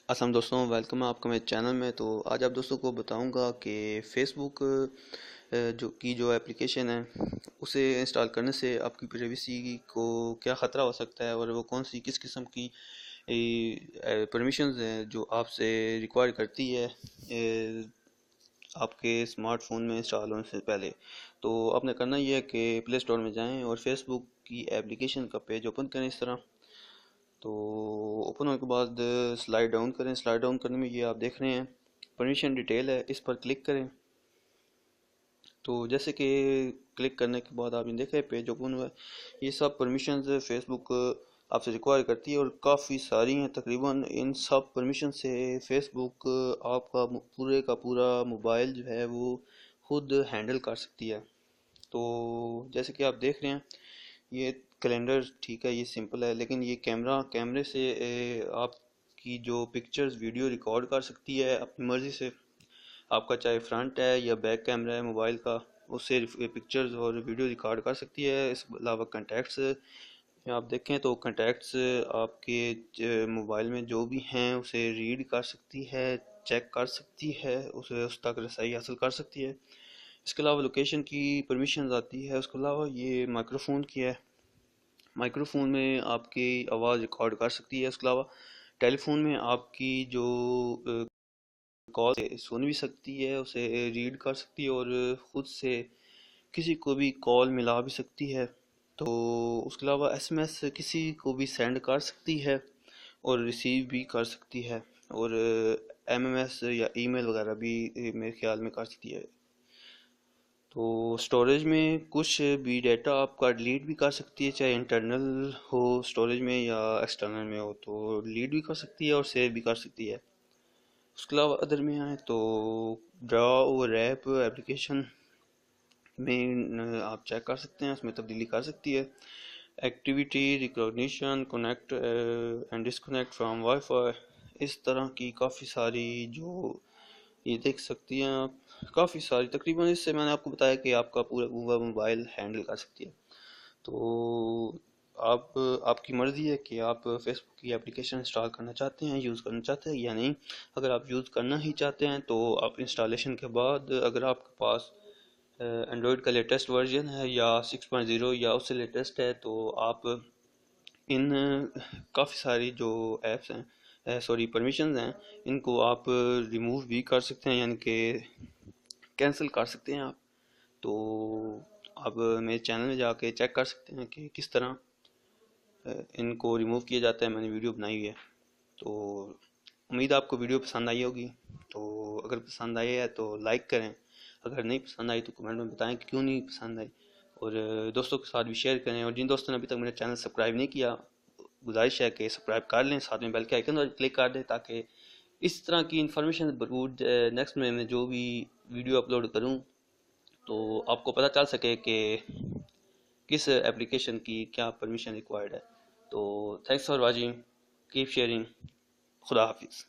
السلام دوستوں، ویلکم ہے آپ کا میرے چینل میں۔ تو آج آپ دوستوں کو بتاؤں گا کہ فیس بک جو ایپلیکیشن ہے اسے انسٹال کرنے سے آپ کی پریویسی کو کیا خطرہ ہو سکتا ہے، اور وہ کون سی کس قسم کی پرمیشنز ہیں جو آپ سے ریکوائر کرتی ہے آپ کے اسمارٹ فون میں انسٹال ہونے سے پہلے۔ تو آپ نے کرنا یہ ہے کہ پلے اسٹور میں جائیں اور فیس بک کی ایپلیکیشن کا پیج اوپن کریں اس طرح۔ تو اوپن ہونے کے بعد سلائڈ ڈاؤن کریں۔ سلائڈ ڈاؤن کرنے میں یہ آپ دیکھ رہے ہیں پرمیشن ڈیٹیل ہے، اس پر کلک کریں۔ تو جیسے کہ کلک کرنے کے بعد آپ نے دیکھا ہے پیج اوپن ہوا ہے۔ یہ سب پرمیشنز فیس بک آپ سے ریکوائر کرتی ہے اور کافی ساری ہیں، تقریباً ان سب پرمیشن سے فیس بک آپ کا پورا موبائل جو ہے وہ خود ہینڈل کر سکتی ہے۔ تو جیسے کہ آپ دیکھ رہے ہیں یہ کیلنڈر ٹھیک ہے، یہ سمپل ہے، لیکن یہ کیمرے سے آپ کی جو پکچرز ویڈیو ریکارڈ کر سکتی ہے اپنی مرضی سے۔ آپ کا چاہے فرنٹ ہے یا بیک کیمرہ ہے موبائل کا، اس سے پکچرز اور ویڈیو ریکارڈ کر سکتی ہے۔ اس کے علاوہ کنٹیکٹس آپ دیکھیں تو کنٹیکٹس آپ کے موبائل میں جو بھی ہیں اسے ریڈ کر سکتی ہے، چیک کر سکتی ہے، اسے اس تک رسائی حاصل کر سکتی ہے۔ اس کے علاوہ لوکیشن کی پرمیشنز آتی ہے۔ اس کے علاوہ یہ مائکرو فون کی ہے، مائکرو فون میں آپ کی آواز ریکارڈ کر سکتی ہے۔ اس کے علاوہ ٹیلی فون میں آپ کی جو کال سن بھی سکتی ہے، اسے ریڈ کر سکتی ہے، اور خود سے کسی کو بھی کال ملا بھی سکتی ہے۔ تو اس کے علاوہ ایس ایم ایس کسی کو بھی سینڈ کر سکتی ہے اور ریسیو بھی کر سکتی ہے، اور ایم ایم ایس یا ای میل وغیرہ بھی میرے خیال میں کر سکتی ہے۔ تو سٹوریج میں کچھ بھی ڈیٹا آپ کا ڈیلیٹ بھی کر سکتی ہے، چاہے انٹرنل ہو سٹوریج میں یا ایکسٹرنل میں ہو، تو ڈیلیٹ بھی کر سکتی ہے اور سیو بھی کر سکتی ہے۔ اس کے علاوہ ادر میں آئیں تو ڈرا اور ریپ ایپلیکیشن میں آپ چیک کر سکتے ہیں، اس میں تبدیلی کر سکتی ہے۔ Activity recognition, connect and disconnect from wifi, اس طرح کی کافی ساری جو یہ دیکھ سکتی ہیں آپ، کافی ساری تقریباً اس سے میں نے آپ کو بتایا کہ آپ کا پورا موبائل ہینڈل کر سکتی ہے۔ تو آپ کی مرضی ہے کہ آپ فیس بک کی اپلیکیشن انسٹال کرنا چاہتے ہیں، یوز کرنا چاہتے ہیں یا نہیں۔ اگر آپ یوز کرنا ہی چاہتے ہیں تو آپ انسٹالیشن کے بعد اگر آپ کے پاس اینڈرائڈ کا لیٹسٹ ورژن ہے یا 6.0 یا اس سے لیٹسٹ ہے، تو آپ ان کافی ساری جو ایپس ہیں پرمیشنز ہیں، ان کو آپ ریموو بھی کر سکتے ہیں، یعنی کہ کینسل کر سکتے ہیں آپ۔ تو آپ میرے چینل میں جا کے چیک کر سکتے ہیں کہ کس طرح ان کو ریموو کیا جاتا ہے، میں نے ویڈیو بنائی ہوئی ہے۔ تو امید آپ کو ویڈیو پسند آئی ہوگی، تو اگر پسند آئی ہے تو لائک کریں، اگر نہیں پسند آئی تو کمنٹ میں بتائیں کہ کیوں نہیں پسند آئی، اور دوستوں کے ساتھ بھی شیئر کریں، اور جن دوستوں نے ابھی تک میرا چینل سبسکرائب نہیں کیا گزارش ہے کہ سبسکرائب کر لیں، ساتھ میں بیل کے آئیکن پر کلک کر دیں تاکہ اس طرح کی انفارمیشن بھرپور نیکسٹ میں جو بھی ویڈیو اپلوڈ کروں تو آپ کو پتہ چل سکے کہ کس ایپلیکیشن کی کیا پرمیشن ریکوائرڈ ہے۔ تو thanks for watching, keep sharing, خدا حافظ۔